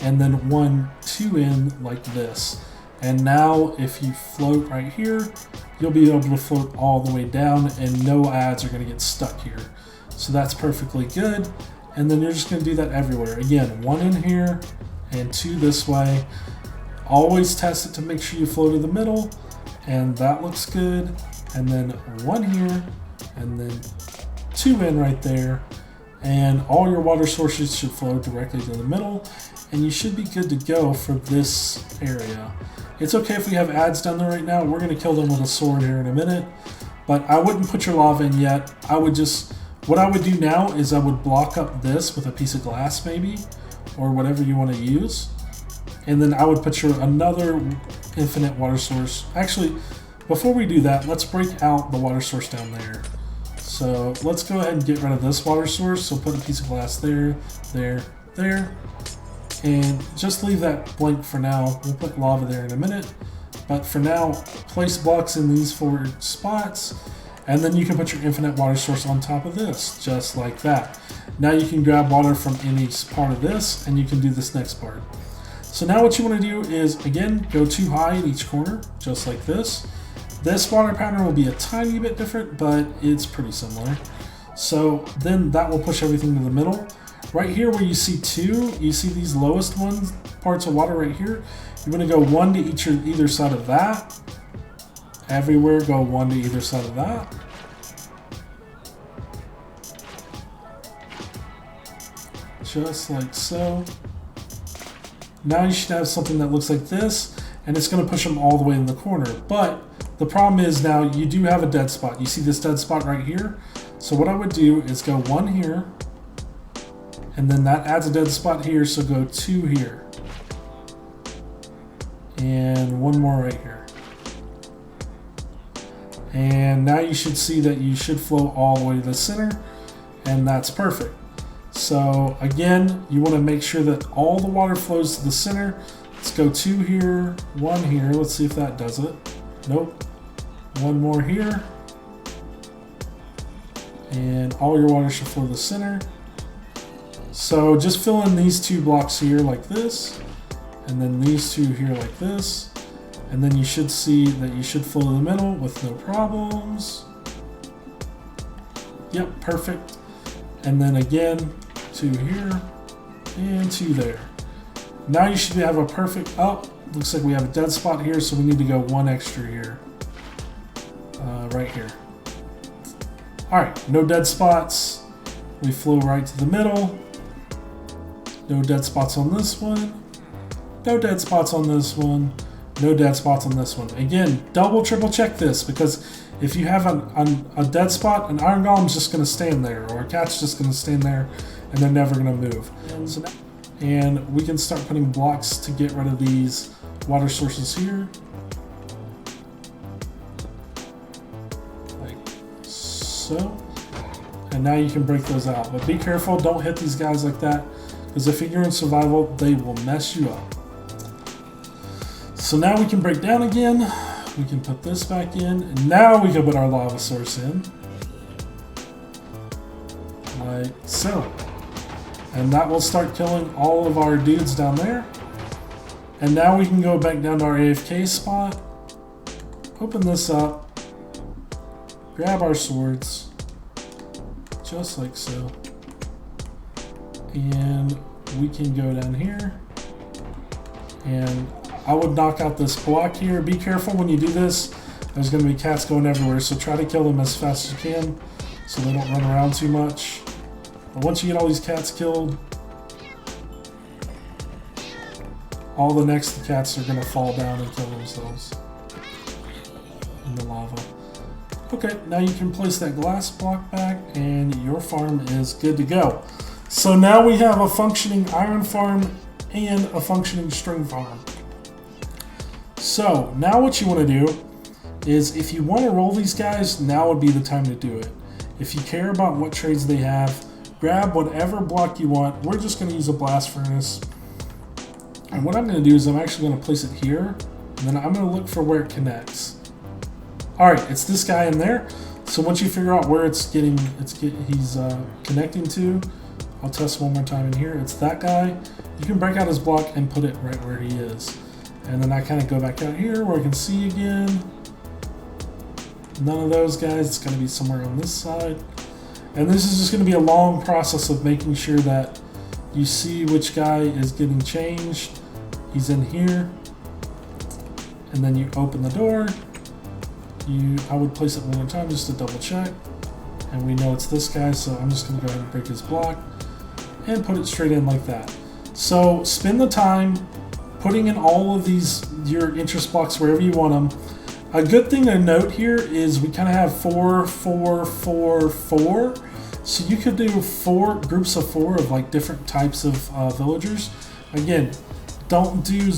Speaker 1: and then 1, 2 in like this. And now if you float right here, you'll be able to float all the way down and no ads are going to get stuck here. So that's perfectly good. And then you're just going to do that everywhere. Again, 1 in here and 2 this way. Always test it to make sure you flow to the middle, and that looks good. And then 1 here and then 2 in right there. And all your water sources should flow directly to the middle, and you should be good to go for this area. It's okay if we have ads down there right now. We're going to kill them with a sword here in a minute, but I wouldn't put your lava in yet. What I would do now is I would block up this with a piece of glass maybe, or whatever you want to use, and then I would put another infinite water source. Actually, before we do that, let's break out the water source down there. So let's go ahead and get rid of this water source. So put a piece of glass there, there, there. And just leave that blank for now. We'll put lava there in a minute. But for now, place blocks in these 4 spots. And then you can put your infinite water source on top of this, just like that. Now you can grab water from any part of this, and you can do this next part. So now what you want to do is, again, go 2 high in each corner, just like this. This water pattern will be a tiny bit different, but it's pretty similar. So then that will push everything to the middle. Right here where you see 2, you see these lowest parts of water right here. You're going to go 1 to either side of that. Everywhere, go 1 to either side of that. Just like so. Now you should have something that looks like this, and it's going to push them all the way in the corner. But the problem is now you do have a dead spot. You see this dead spot right here? So what I would do is go 1 here, and then that adds a dead spot here, so go 2 here. And 1 more right here. And now you should see that you should flow all the way to the center, and that's perfect. So again, you want to make sure that all the water flows to the center. Let's go 2 here, 1 here. Let's see if that does it. Nope. 1 more here. And all your water should flow to the center. So just fill in these 2 blocks here like this, and then these 2 here like this, and then you should see that you should flow to the middle with no problems. Yep, perfect. And then again, 2 here and 2 there. Now you should have a perfect, oh, looks like we have a dead spot here, so we need to go 1 extra here. Right here. Alright, no dead spots. We flow right to the middle. No dead spots on this one. No dead spots on this one. No dead spots on this one. Again, double, triple check this, because if you have a dead spot, an iron golem's just going to stand there, or a cat's just going to stand there, and they're never going to move. And we can start putting blocks to get rid of these water sources here. Like so. And now you can break those out. But be careful, don't hit these guys like that, because if you're in survival, they will mess you up. So now we can break down again. We can put this back in, and now we can put our lava source in. Like so. And that will start killing all of our dudes down there. And now we can go back down to our AFK spot. Open this up. Grab our swords. Just like so. And we can go down here. And I would knock out this block here. Be careful when you do this. There's going to be cats going everywhere, so try to kill them as fast as you can so they don't run around too much. But once you get all these cats killed, all the next cats are going to fall down and kill themselves in the lava. Okay, now you can place that glass block back and your farm is good to go. So now we have a functioning iron farm and a functioning string farm. So now what you want to do is, if you want to roll these guys, now would be the time to do it. If you care about what trades they have, grab whatever block you want. We're just going to use a blast furnace. And what I'm going to do is I'm actually going to place it here, and then I'm going to look for where it connects. Alright, it's this guy in there. So once you figure out where he's connecting to, I'll test one more time in here. It's that guy. You can break out his block and put it right where he is. And then I kind of go back out here where I can see again. None of those guys. It's going to be somewhere on this side. And this is just going to be a long process of making sure that you see which guy is getting changed. He's in here. And then you open the door. I would place it one more time just to double check. And we know it's this guy, so I'm just going to go ahead and break his block and put it straight in like that. So spend the time putting in all of these, your interest blocks wherever you want them. A good thing to note here is we kind of have 4, 4, 4, 4. So you could do 4 groups of 4 of like different types of villagers. Again, don't do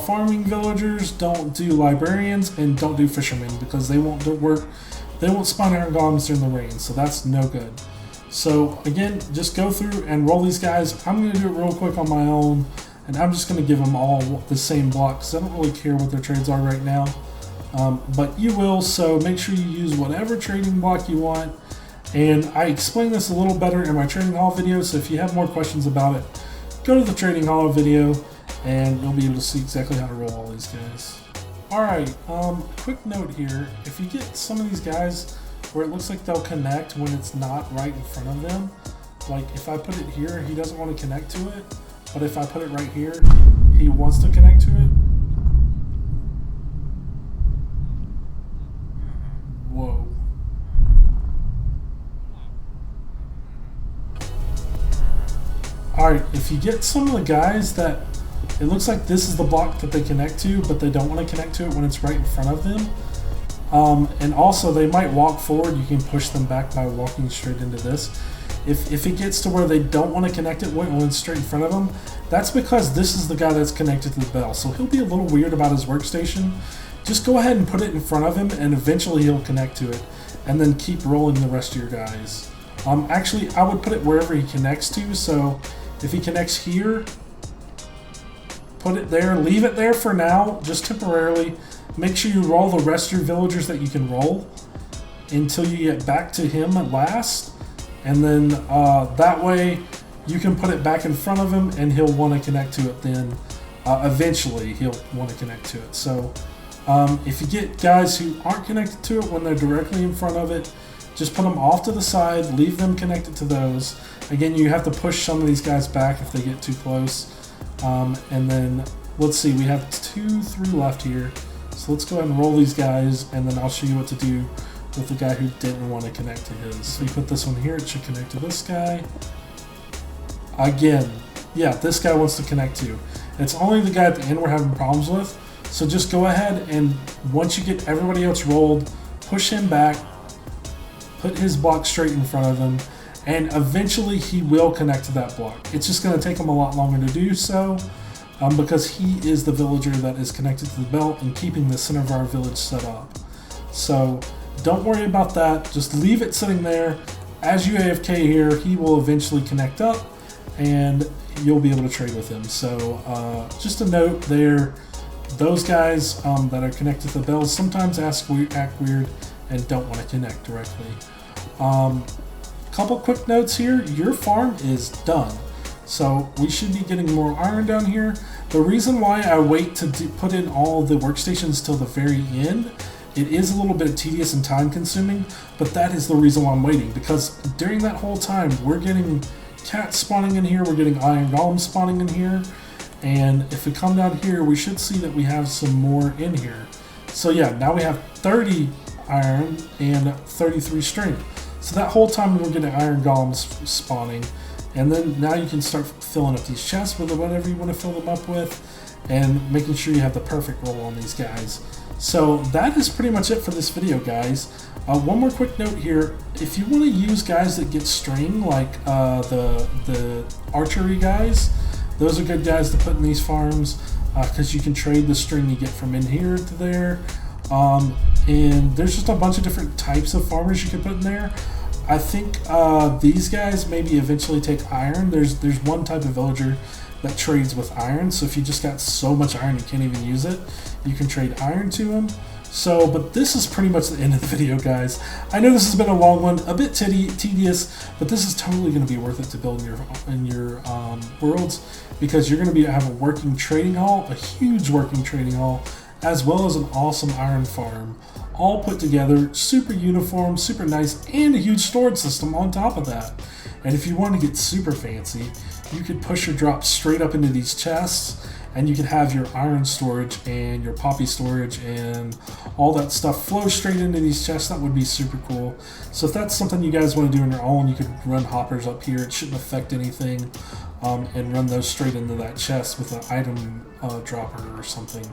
Speaker 1: farming villagers, don't do librarians, and don't do fishermen, because they won't work. They won't spawn iron golems during the rain, so that's no good. So again, just go through and roll these guys. I'm going to do it real quick on my own, and I'm just going to give them all the same blocks. I don't really care what their trades are right now, but you will, so make sure you use whatever trading block you want. And I explain this a little better in my trading hall video, so if you have more questions about it, go to the trading hall video and you'll be able to see exactly how to roll all these guys. Alright, quick note here, if you get some of these guys where it looks like they'll connect when it's not right in front of them, like if I put it here, he doesn't want to connect to it, but if I put it right here, he wants to connect to it. Whoa. Alright, if you get some of the guys that it looks like this is the block that they connect to, but they don't want to connect to it when it's right in front of them. And also they might walk forward, you can push them back by walking straight into this. If it gets to where they don't want to connect it when it's straight in front of them, that's because this is the guy that's connected to the bell. So he'll be a little weird about his workstation. just go ahead and put it in front of him, and eventually he'll connect to it. And then keep rolling the rest of your guys. Actually, I would put it wherever he connects to. So if he connects here, put it there. Leave it there for now, just temporarily. Make sure you roll the rest of your villagers that you can roll until you get back to him at last. And then that way you can put it back in front of him, and he'll want to connect to it then. Eventually, he'll want to connect to it. So if you get guys who aren't connected to it when they're directly in front of it, just put them off to the side, leave them connected to those. Again, you have to push some of these guys back if they get too close. And then, let's see, we have 2, 3 left here. So let's go ahead and roll these guys, and then I'll show you what to do with the guy who didn't want to connect to his. So you put this one here, it should connect to this guy. Again, yeah, this guy wants to connect to. It's only the guy at the end we're having problems with. So just go ahead, and once you get everybody else rolled, push him back, put his block straight in front of him, and eventually he will connect to that block. It's just going to take him a lot longer to do so, because he is the villager that is connected to the belt and keeping the center of our village set up. So don't worry about that. Just leave it sitting there. As you AFK here, he will eventually connect up, and you'll be able to trade with him. So just a note there, those guys that are connected to the bells sometimes act weird and don't want to connect directly. Couple quick notes here. Your farm is done. So we should be getting more iron down here. The reason why I wait to put in all the workstations till the very end, it is a little bit tedious and time consuming, but that is the reason why I'm waiting, because during that whole time we're getting cats spawning in here, we're getting iron golems spawning in here, and if we come down here we should see that we have some more in here. So yeah, now we have 30 iron and 33 strength. So that whole time we're getting iron golems spawning, and then now you can start filling up these chests with whatever you want to fill them up with, and making sure you have the perfect roll on these guys. So that is pretty much it for this video, guys. One more quick note here. If you want to use guys that get string, like the archery guys, those are good guys to put in these farms, because you can trade the string you get from in here to there. And there's just a bunch of different types of farmers you can put in there. I think these guys maybe eventually take iron. There's one type of villager that trades with iron, so if you just got so much iron you can't even use it, you can trade iron to him. So, but this is pretty much the end of the video, guys. I know this has been a long one, a bit tedious, but this is totally going to be worth it to build in your worlds, because you're going to have a working trading hall, a huge working trading hall, as well as an awesome iron farm, all put together, super uniform, super nice, and a huge storage system on top of that. And if you want to get super fancy, you could push your drops straight up into these chests, and you can have your iron storage and your poppy storage and all that stuff flow straight into these chests. That would be super cool. So if that's something you guys want to do on your own, you could run hoppers up here. It shouldn't affect anything, and run those straight into that chest with an item dropper or something.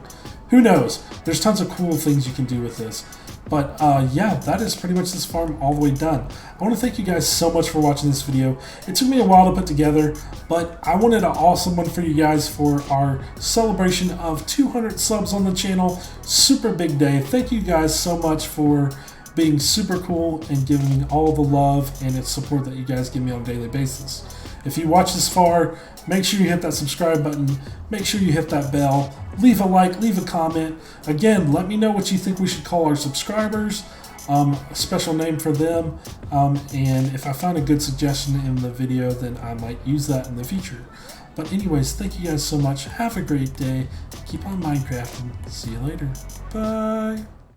Speaker 1: Who knows? There's tons of cool things you can do with this. But yeah, that is pretty much this farm all the way done. I want to thank you guys so much for watching this video. It took me a while to put together, but I wanted an awesome one for you guys for our celebration of 200 subs on the channel. Super big day. Thank you guys so much for being super cool and giving me all the love and its support that you guys give me on a daily basis. If you watch this far, make sure you hit that subscribe button, make sure you hit that bell, leave a like, leave a comment. Again, let me know what you think we should call our subscribers, a special name for them, and if I find a good suggestion in the video, then I might use that in the future. But anyways, thank you guys so much. Have a great day. Keep on Minecrafting. See you later. Bye.